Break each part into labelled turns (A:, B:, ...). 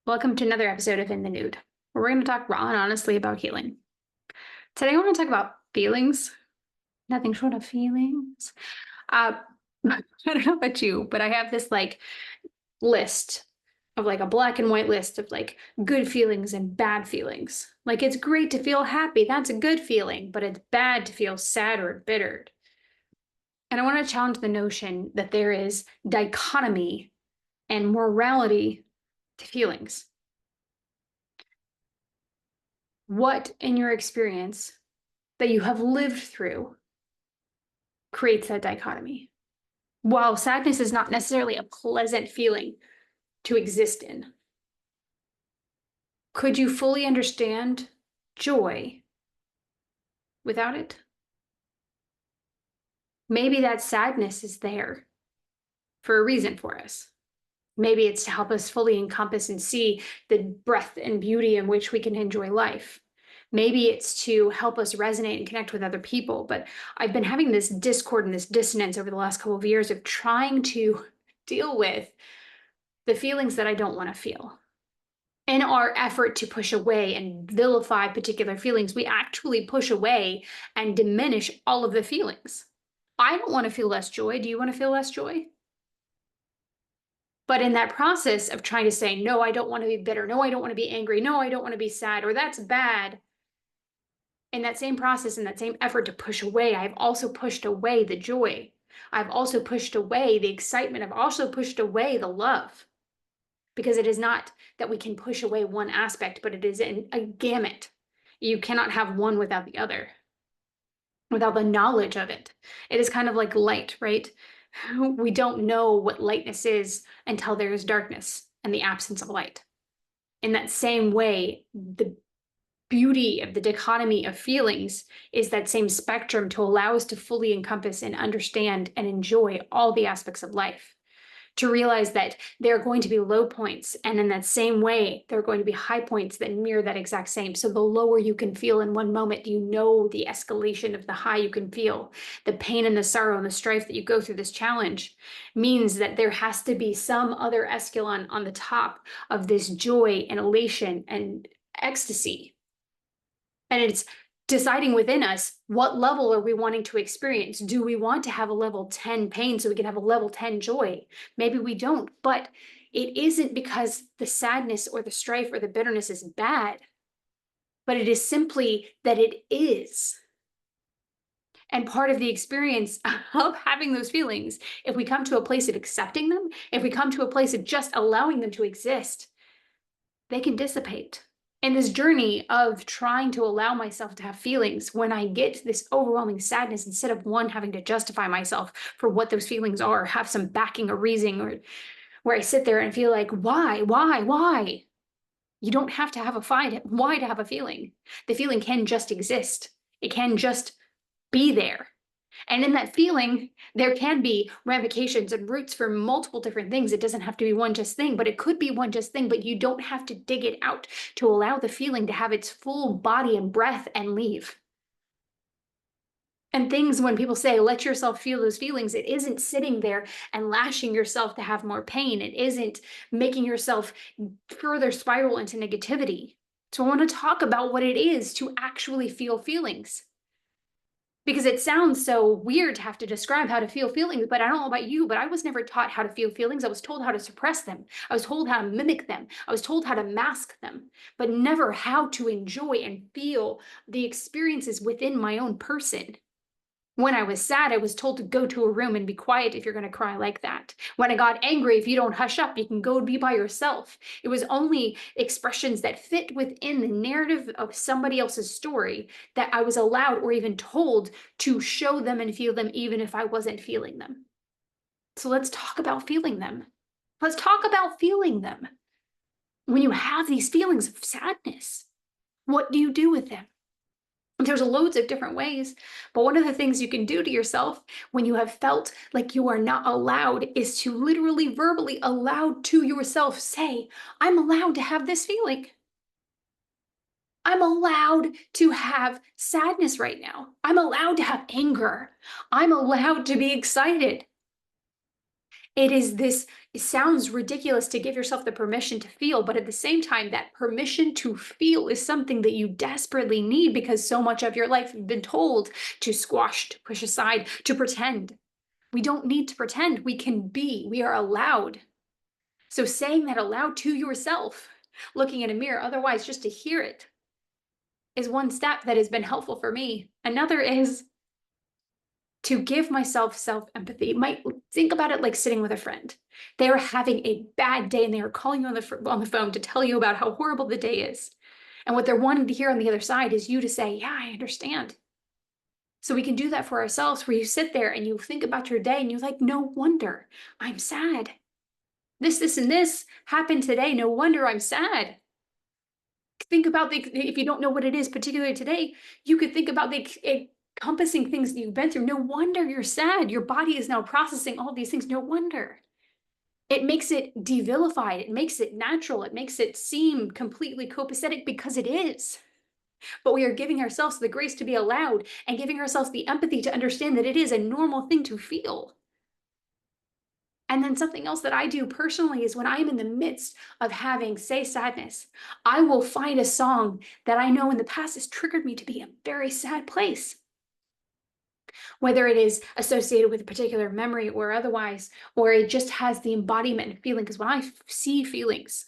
A: Welcome to another episode of In the Nude, where we're going to talk raw and honestly about healing. Today, I want to talk about feelings, nothing short of feelings. I don't know about you, but I have this list of a black and white list of good feelings and bad feelings. Like it's great to feel happy, that's a good feeling, but it's bad to feel sad or embittered. And I want to challenge the notion that there is dichotomy and morality to feelings. What in your experience that you have lived through creates that dichotomy? While sadness is not necessarily a pleasant feeling to exist in, could you fully understand joy without it? Maybe that sadness is there for a reason for us. Maybe it's to help us fully encompass and see the breadth and beauty in which we can enjoy life. Maybe it's to help us resonate and connect with other people. But I've been having this discord and this dissonance over the last couple of years of trying to deal with the feelings that I don't want to feel. In our effort to push away and vilify particular feelings, we actually push away and diminish all of the feelings. I don't want to feel less joy. Do you want to feel less joy? But in that process of trying to say, no, I don't want to be bitter. No, I don't want to be angry. No, I don't want to be sad, or that's bad. In that same process, in that same effort to push away, I've also pushed away the joy. I've also pushed away the excitement. I've also pushed away the love. Because it is not that we can push away one aspect, but it is a gamut. You cannot have one without the other, without the knowledge of it. It is kind of like light, right? We don't know what lightness is until there is darkness and the absence of light. In that same way, the beauty of the dichotomy of feelings is that same spectrum to allow us to fully encompass and understand and enjoy all the aspects of life. To realize that there are going to be low points, and in that same way, there are going to be high points that mirror that exact same. So the lower you can feel in one moment, you know the escalation of the high you can feel. The pain and the sorrow and the strife that you go through this challenge means that there has to be some other escalon on the top of this joy and elation and ecstasy. And it's deciding within us, what level are we wanting to experience? Do we want to have a level 10 pain so we can have a level 10 joy? Maybe we don't, but it isn't because the sadness or the strife or the bitterness is bad, but it is simply that it is. And part of the experience of having those feelings, if we come to a place of accepting them, if we come to a place of just allowing them to exist, they can dissipate. In this journey of trying to allow myself to have feelings, when I get this overwhelming sadness, instead of one having to justify myself for what those feelings are, have some backing or reasoning, or where I sit there and feel like, why? You don't have to have a fight. Why to have a feeling? The feeling can just exist. It can just be there. And in that feeling, there can be ramifications and roots for multiple different things. It doesn't have to be one just thing, but it could be one just thing, but you don't have to dig it out to allow the feeling to have its full body and breath and leave. And things, when people say, let yourself feel those feelings, it isn't sitting there and lashing yourself to have more pain. It isn't making yourself further spiral into negativity. So I want to talk about what it is to actually feel feelings. Because it sounds so weird to have to describe how to feel feelings, but I don't know about you, but I was never taught how to feel feelings. I was told how to suppress them. I was told how to mimic them. I was told how to mask them, but never how to enjoy and feel the experiences within my own person. When I was sad, I was told to go to a room and be quiet if you're going to cry like that. When I got angry, if you don't hush up, you can go be by yourself. It was only expressions that fit within the narrative of somebody else's story that I was allowed or even told to show them and feel them, even if I wasn't feeling them. So let's talk about feeling them. Let's talk about feeling them. When you have these feelings of sadness, what do you do with them? There's loads of different ways, but one of the things you can do to yourself when you have felt like you are not allowed is to literally verbally aloud to yourself say, I'm allowed to have this feeling. I'm allowed to have sadness right now. I'm allowed to have anger. I'm allowed to be excited. It sounds ridiculous to give yourself the permission to feel, but at the same time, that permission to feel is something that you desperately need because so much of your life you've been told to squash, to push aside, to pretend. We don't need to pretend. We can be. We are allowed. So saying that aloud to yourself, looking in a mirror, otherwise just to hear it, is one step that has been helpful for me. Another is to give myself self-empathy. Might think about it like sitting with a friend. They are having a bad day and they are calling you on the phone to tell you about how horrible the day is. And what they're wanting to hear on the other side is you to say, "Yeah, I understand." So we can do that for ourselves, where you sit there and you think about your day and you're like, "No wonder I'm sad. This, and this happened today. No wonder I'm sad." Think about if you don't know what it is, particularly today, you could think about the encompassing things that you've been through. No wonder you're sad. Your body is now processing all these things. No wonder. It makes it devilified. It makes it natural. It makes it seem completely copacetic because it is. But we are giving ourselves the grace to be allowed and giving ourselves the empathy to understand that it is a normal thing to feel. And then something else that I do personally is when I'm in the midst of having, say, sadness, I will find a song that I know in the past has triggered me to be in a very sad place. Whether it is associated with a particular memory or otherwise, or it just has the embodiment and feeling. Because when I see feelings,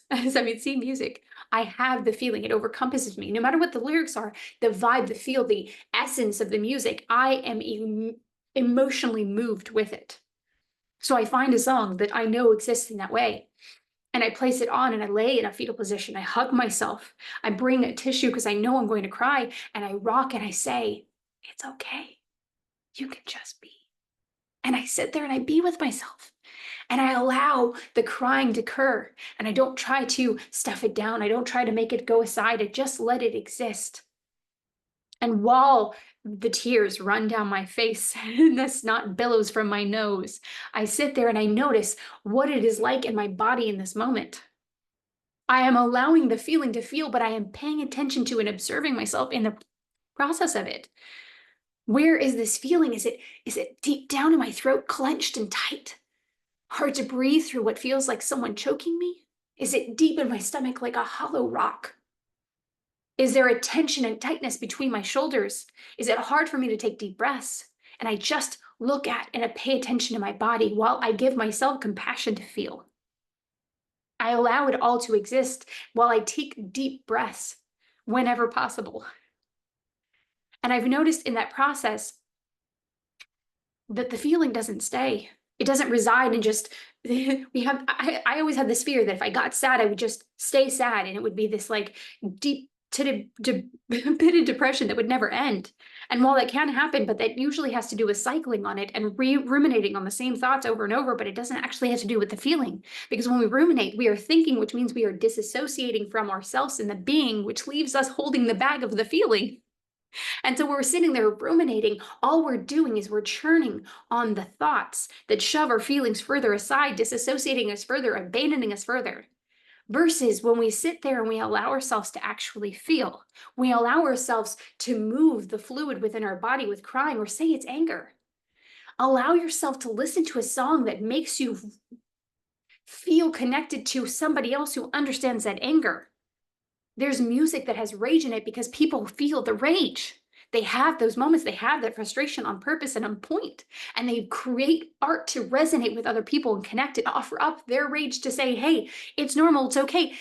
A: see music, I have the feeling. It overcompasses me. No matter what the lyrics are, the vibe, the feel, the essence of the music, I am emotionally moved with it. So I find a song that I know exists in that way. And I place it on and I lay in a fetal position. I hug myself. I bring a tissue because I know I'm going to cry. And I rock and I say, "It's okay. You can just be." And I sit there and I be with myself. And I allow the crying to occur. And I don't try to stuff it down. I don't try to make it go aside. I just let it exist. And while the tears run down my face and the snot billows from my nose, I sit there and I notice what it is like in my body in this moment. I am allowing the feeling to feel, but I am paying attention to and observing myself in the process of it. Where is this feeling? Is it deep down in my throat, clenched and tight? Hard to breathe through what feels like someone choking me? Is it deep in my stomach like a hollow rock? Is there a tension and tightness between my shoulders? Is it hard for me to take deep breaths? And I just look at and I pay attention to my body while I give myself compassion to feel. I allow it all to exist while I take deep breaths whenever possible. And I've noticed in that process that the feeling doesn't stay. It doesn't reside in just I always had this fear that if I got sad, I would just stay sad and it would be this like deep pitted depression that would never end. And while that can happen, but that usually has to do with cycling on it and ruminating on the same thoughts over and over, but it doesn't actually have to do with the feeling. Because when we ruminate, we are thinking, which means we are disassociating from ourselves and the being, which leaves us holding the bag of the feeling. And so we're sitting there ruminating. All we're doing is we're churning on the thoughts that shove our feelings further aside, disassociating us further, abandoning us further. Versus when we sit there and we allow ourselves to actually feel, we allow ourselves to move the fluid within our body with crying or say it's anger. Allow yourself to listen to a song that makes you feel connected to somebody else who understands that anger. There's music that has rage in it because people feel the rage. They have those moments, they have that frustration on purpose and on point, and they create art to resonate with other people and connect and offer up their rage to say, "Hey, it's normal, it's okay.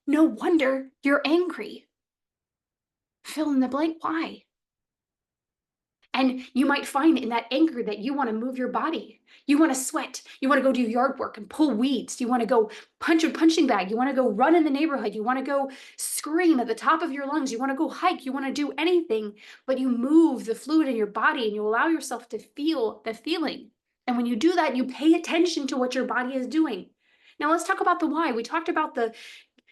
A: No wonder you're angry." Fill in the blank, why? And you might find in that anger that you want to move your body. You want to sweat. You want to go do yard work and pull weeds. You want to go punch a punching bag. You want to go run in the neighborhood. You want to go scream at the top of your lungs. You want to go hike. You want to do anything, but you move the fluid in your body and you allow yourself to feel the feeling. And when you do that, you pay attention to what your body is doing. Now let's talk about the why. We talked about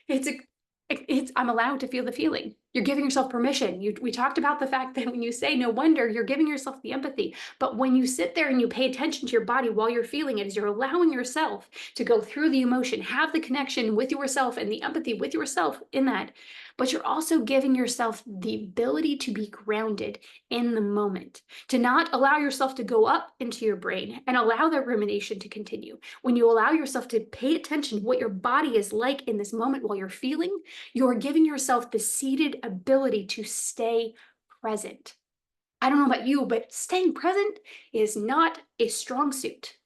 A: it's I'm allowed to feel the feeling. You're giving yourself permission. We talked about the fact that when you say no wonder, you're giving yourself the empathy. But when you sit there and you pay attention to your body while you're feeling it, is you're allowing yourself to go through the emotion, have the connection with yourself and the empathy with yourself in that. But you're also giving yourself the ability to be grounded in the moment, to not allow yourself to go up into your brain and allow that rumination to continue. When you allow yourself to pay attention to what your body is like in this moment while you're feeling, you're giving yourself the seated ability to stay present. I don't know about you, but staying present is not a strong suit.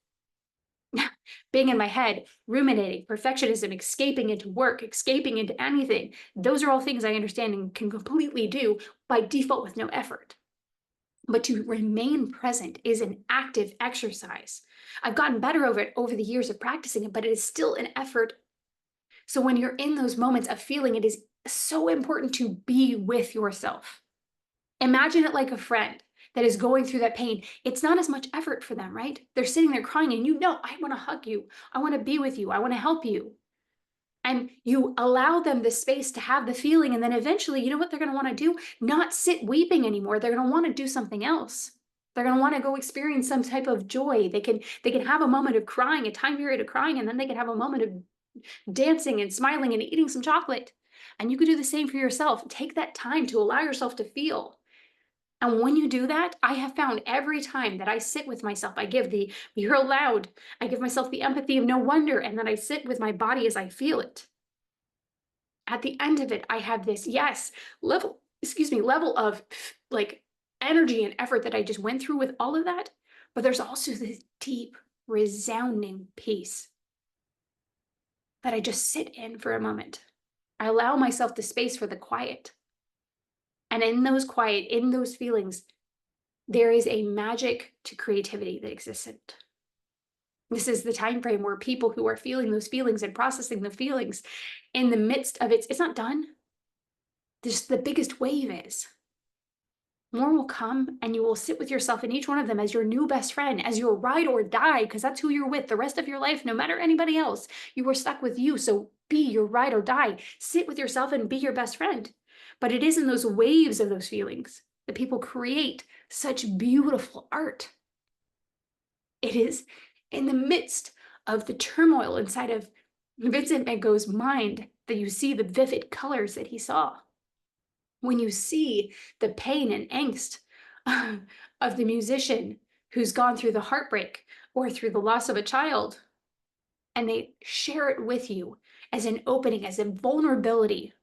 A: Being in my head, ruminating, perfectionism, escaping into work, escaping into anything, those are all things I understand and can completely do by default with no effort. But to remain present is an active exercise. I've gotten better over it over the years of practicing it, but it is still an effort. So when you're in those moments of feeling, it is so important to be with yourself. Imagine it like a friend that is going through that pain. It's not as much effort for them, right? They're sitting there crying, and you know, I want to hug you. I want to be with you. I want to help you. And you allow them the space to have the feeling. And then eventually, you know what they're going to want to do? Not sit weeping anymore. They're going to want to do something else. They're going to want to go experience some type of joy. They can have a moment of crying, a time period of crying, and then they can have a moment of dancing and smiling and eating some chocolate. And you could do the same for yourself. Take that time to allow yourself to feel. And when you do that, I have found every time that I sit with myself, I give the you're allowed, I give myself the empathy of no wonder, and then I sit with my body as I feel it. At the end of it, I have this, yes, level of like energy and effort that I just went through with all of that. But there's also this deep, resounding peace that I just sit in for a moment. I allow myself the space for the quiet. And in those feelings, there is a magic to creativity that exists in it. This is the time frame where people who are feeling those feelings and processing the feelings in the midst of it's not done. This the biggest wave is. More will come, and you will sit with yourself in each one of them as your new best friend, as your ride or die, because that's who you're with the rest of your life, no matter anybody else. You are stuck with you. So be your ride or die. Sit with yourself and be your best friend. But it is in those waves of those feelings that people create such beautiful art. It is in the midst of the turmoil inside of Vincent van Gogh's mind that you see the vivid colors that he saw. When you see the pain and angst of the musician who's gone through the heartbreak or through the loss of a child, and they share it with you as an opening, as a vulnerability,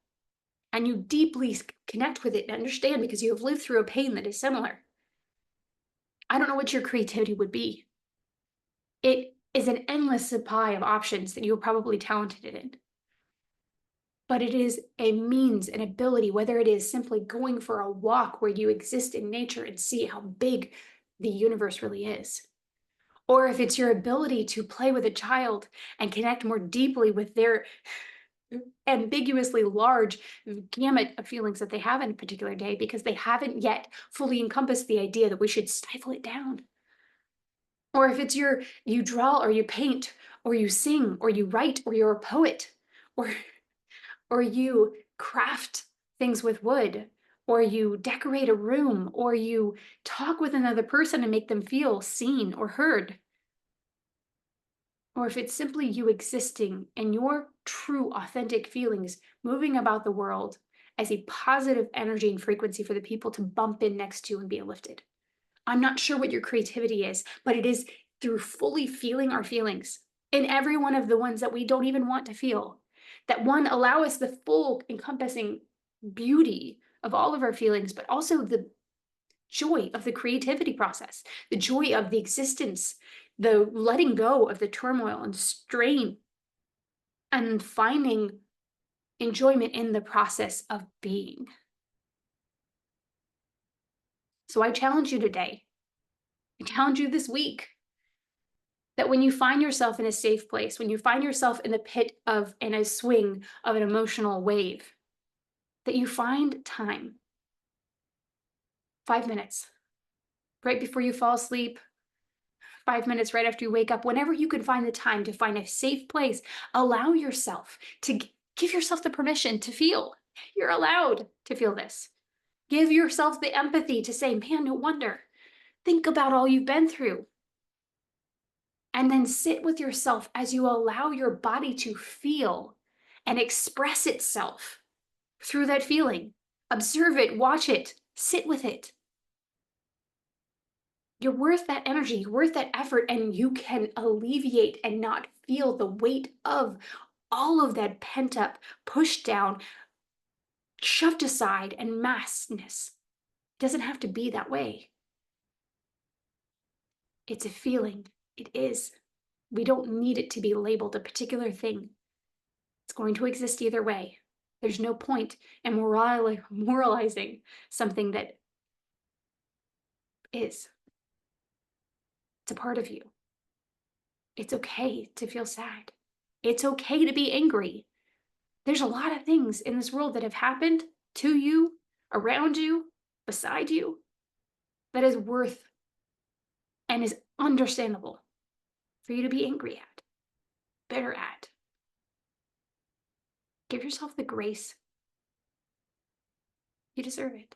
A: and you deeply connect with it and understand because you have lived through a pain that is similar. I don't know what your creativity would be. It is an endless supply of options that you're probably talented in. But it is a means, an ability, whether it is simply going for a walk where you exist in nature and see how big the universe really is. Or if it's your ability to play with a child and connect more deeply with their ambiguously large gamut of feelings that they have in a particular day because they haven't yet fully encompassed the idea that we should stifle it down. Or if it's you draw or you paint or you sing or you write or you're a poet or you craft things with wood or you decorate a room or you talk with another person and make them feel seen or heard. Or if it's simply you existing and your true authentic feelings moving about the world as a positive energy and frequency for the people to bump in next to and be lifted. I'm not sure what your creativity is, but it is through fully feeling our feelings in every one of the ones that we don't even want to feel. That one, allow us the full encompassing beauty of all of our feelings, but also the joy of the creativity process, the joy of the existence, the letting go of the turmoil and strain, and finding enjoyment in the process of being. So I challenge you today. I challenge you this week that when you find yourself in a safe place, when you find yourself in the pit of in a swing of an emotional wave, that you find time, 5 minutes, right before you fall asleep, 5 minutes right after you wake up, whenever you can find the time to find a safe place, allow yourself to give yourself the permission to feel. You're allowed to feel this. Give yourself the empathy to say, man, no wonder. Think about all you've been through. And then sit with yourself as you allow your body to feel and express itself through that feeling. Observe it, watch it, sit with it. You're worth that energy, you're worth that effort, and you can alleviate and not feel the weight of all of that pent up, pushed down, shoved aside, and maskedness. It doesn't have to be that way. It's a feeling. It is. We don't need it to be labeled a particular thing. It's going to exist either way. There's no point in moralizing something that is. It's a part of you. It's okay to feel sad. It's okay to be angry. There's a lot of things in this world that have happened to you, around you, beside you, that is worth and is understandable for you to be angry at, bitter at. Give yourself the grace. You deserve it.